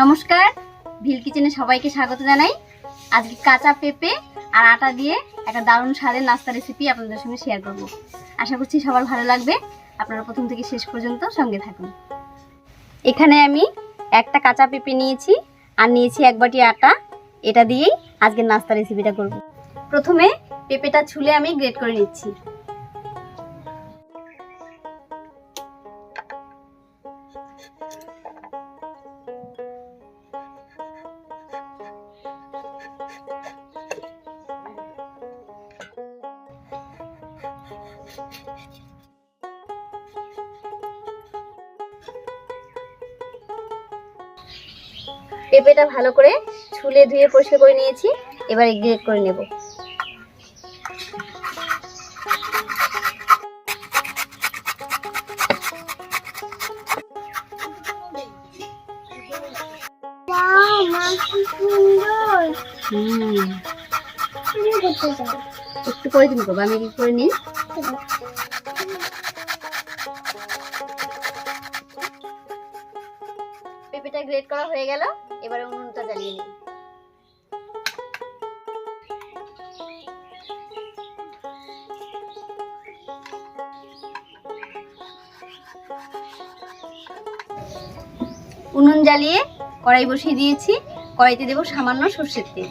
নমস্কার, ভিল কিচেনে সবাইকে স্বাগত জানাই। আজকে কাঁচা পেঁপে আর আটা দিয়ে একটা দারুণ স্বাদের নাস্তা রেসিপি আপনাদের সঙ্গে শেয়ার করব। আশা করছি সবার ভালো লাগবে। আপনারা প্রথম থেকে শেষ পর্যন্ত সঙ্গে থাকুন। এখানে আমি একটা কাঁচা পেঁপে নিয়েছি আর নিয়েছি এক বাটি আটা। এটা দিয়েই আজকের নাস্তা রেসিপিটা করব। প্রথমে পেঁপেটা ছুলে আমি গ্রেট করে নিচ্ছি। পেঁপেটা ভালো করে ছুলে ধুয়ে পরিষ্কার করে নিয়েছি। এবার গ্রেট করে নেব। একটু করে দিন করবো, আমি কি করে নিই। পেঁপেটা গ্রেট করা হয়ে গেল। এবারে উনুনটা জ্বালিয়ে নিই। উনুন জ্বালিয়ে কড়াই বসিয়ে দিয়েছি। কড়াইতে দেব সামান্য সরষের তেল।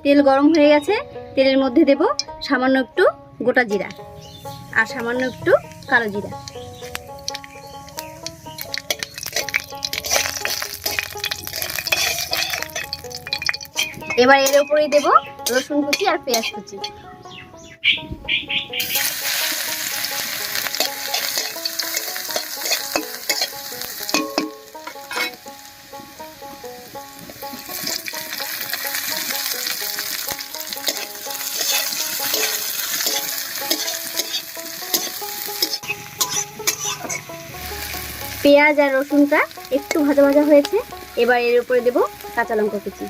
তেল গরম হয়ে গেছে। তেলের মধ্যে দেব সামান্য একটু গোটা জিরা আর সামান্য একটু কালো জিরা। এবার এর উপরেই দেব রসুন কুচি আর পেঁয়াজ কুচি। পেঁয়াজ আর রসুনটা একটু ভাজা ভাজা হয়েছে। এবার এর উপরে দেব কাঁচা লঙ্কা কুচি।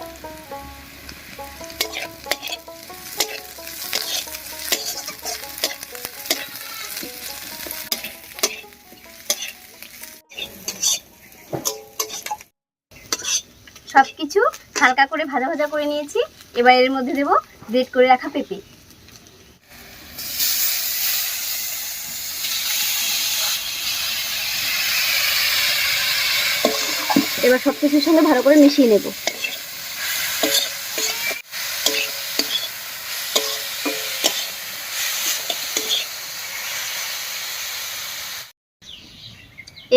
সবকিছু হালকা করে ভাজা ভাজা করে নিয়েছি। এবার এর মধ্যে দেব গ্রেট করে রাখা পেঁপে। এবার সবকিছুর সঙ্গে ভালো করে মিশিয়ে নেব।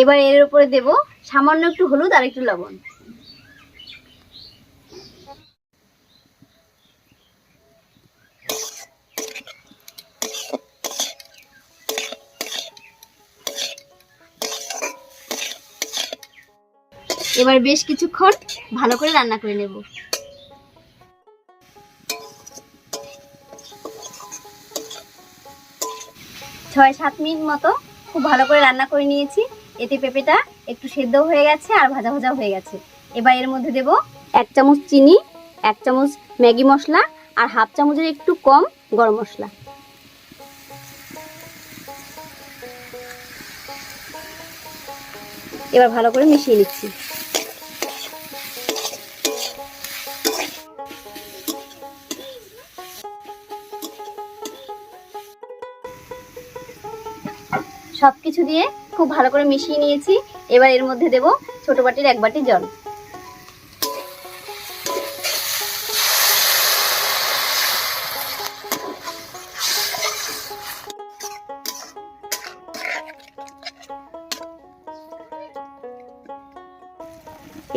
এবার এর উপরে দেব সামান্য একটু হলুদ আর একটু লবণ। এবার বেশ কিছুক্ষণ ভালো করে রান্না করে নেব। 6-7 মিনিট মতো খুব ভালো করে রান্না করে নিয়েছি। এতে পেঁপেটা একটু সেদ্ধ হয়ে গেছে আর ভাজা ভাজা হয়ে গেছে। এবার এর মধ্যে দেব 1 চামচ চিনি, 1 চামচ ম্যাগি মশলা আর হাফ চামচের একটু কম গরম মশলা। এবার ভালো করে মিশিয়ে নিচ্ছি। সবকিছু দিয়ে খুব ভালো করে মিশিয়ে নিয়েছি। এবার এর মধ্যে দেব ছোট বাটির 1 বাটি জল।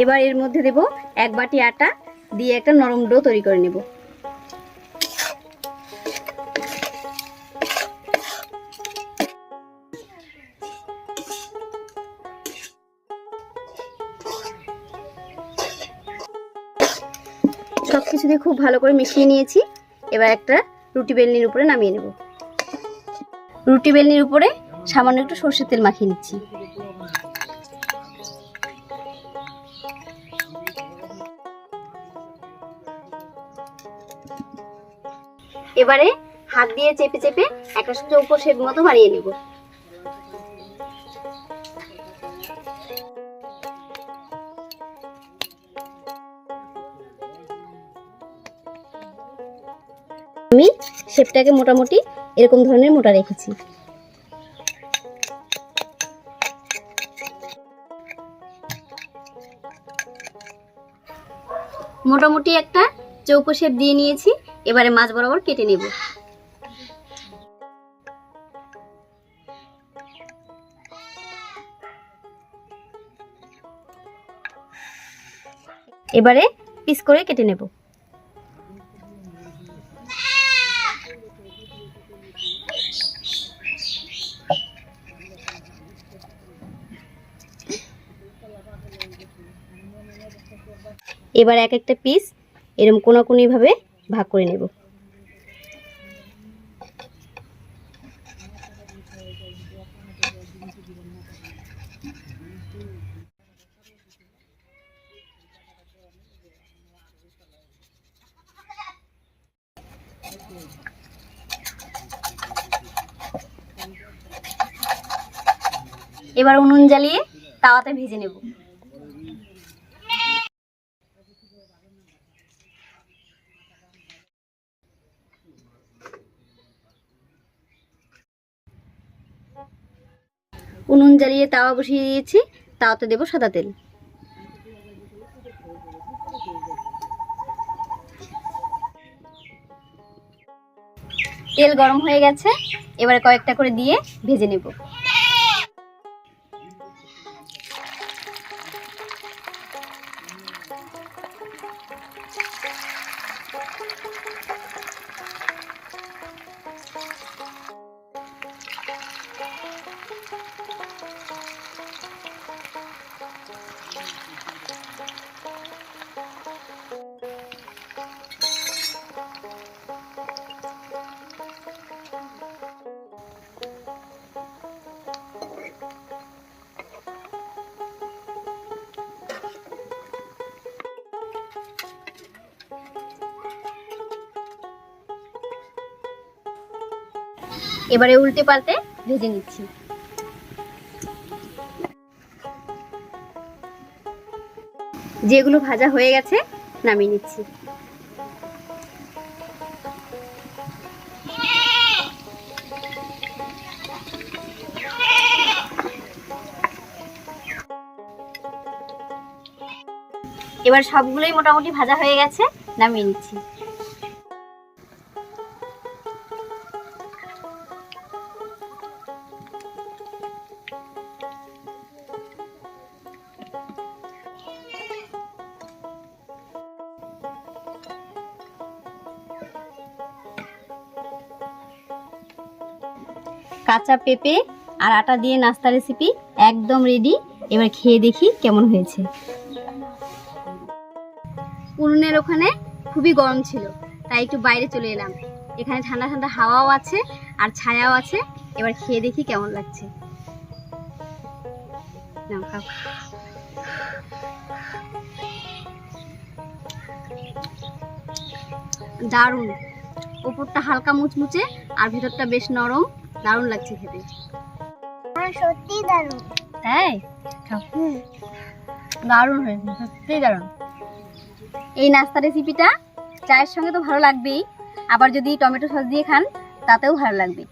এবার এর মধ্যে দেব 1 বাটি আটা দিয়ে একটা নরম ডো তৈরি করে নেব। সবকিছু দিয়ে খুব ভালো করে মিশিয়ে নিয়েছি। এবার একটা রুটি বেলনির উপরে নামিয়ে নেব। রুটি বেলনির উপরে সামান্য একটু সরষের তেল মাখিয়ে নিচ্ছি। এবারে হাত দিয়ে চেপে চেপে একটা চৌকো শেপ মতো বানিয়ে নেব। আমি শেপটাকে মোটামুটি এরকম ধরনের মোটা রেখেছি। মোটামুটি একটা চৌকো শেপ দিয়ে নিয়েছি, এবারে মাছ বরাবর কেটে নেব। এবারে পিস করে কেটে নেব। এবার এক একটা পিস এরকম কোনাকুনি ভাবে ভাগ করে নেব। এবার উনুন জ্বালিয়ে তাওয়াতে ভেজে নেব। উনুন জ্বালিয়ে তাওয়া বসিয়ে দিয়েছি, তাওয়াতে দেব সাদা তেল। তেল গরম হয়ে গেছে, এবারে কয়েকটা করে দিয়ে ভেজে নেব। এবারে উল্টে পাল্টে ভেজে নিচ্ছি। যেগুলো ভাজা হয়ে গেছে নামিয়ে নিচ্ছি। এবার সবগুলোই মোটামুটি ভাজা হয়ে গেছে, নামিয়ে নিচ্ছি। কাঁচা পেঁপে আর আটা দিয়ে নাস্তা রেসিপি একদম রেডি। এবার খেয়ে দেখি কেমন হয়েছে। উনুনের ওখানে খুবই গরম ছিল, তাই একটু বাইরে চলে এলাম। এখানে ঠান্ডা ঠান্ডা হাওয়াও আছে আর ছায়াও আছে। এবার খেয়ে দেখি কেমন লাগছে। দারুণ, উপরটা হালকা মুচমুচে আর ভেতরটা বেশ নরম। দারুণ লাগছে খেতে। সত্যি দারুণ। তাই দারুণ হয়েছে, সত্যি দারুণ। এই নাস্তা রেসিপিটা চায়ের সঙ্গে তো ভালো লাগবেই, আবার যদি টমেটো সস দিয়ে খান তাতেও ভালো লাগবে।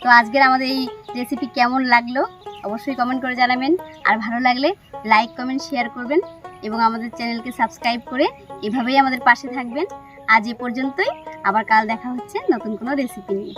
তো আজকের আমাদের এই রেসিপি কেমন লাগলো অবশ্যই কমেন্ট করে জানাবেন। আর ভালো লাগলে লাইক কমেন্ট শেয়ার করবেন এবং আমাদের চ্যানেলকে সাবস্ক্রাইব করে এভাবেই আমাদের পাশে থাকবেন। আজ এ পর্যন্তই, আবার কাল দেখা হচ্ছে নতুন কোনো রেসিপি নিয়ে।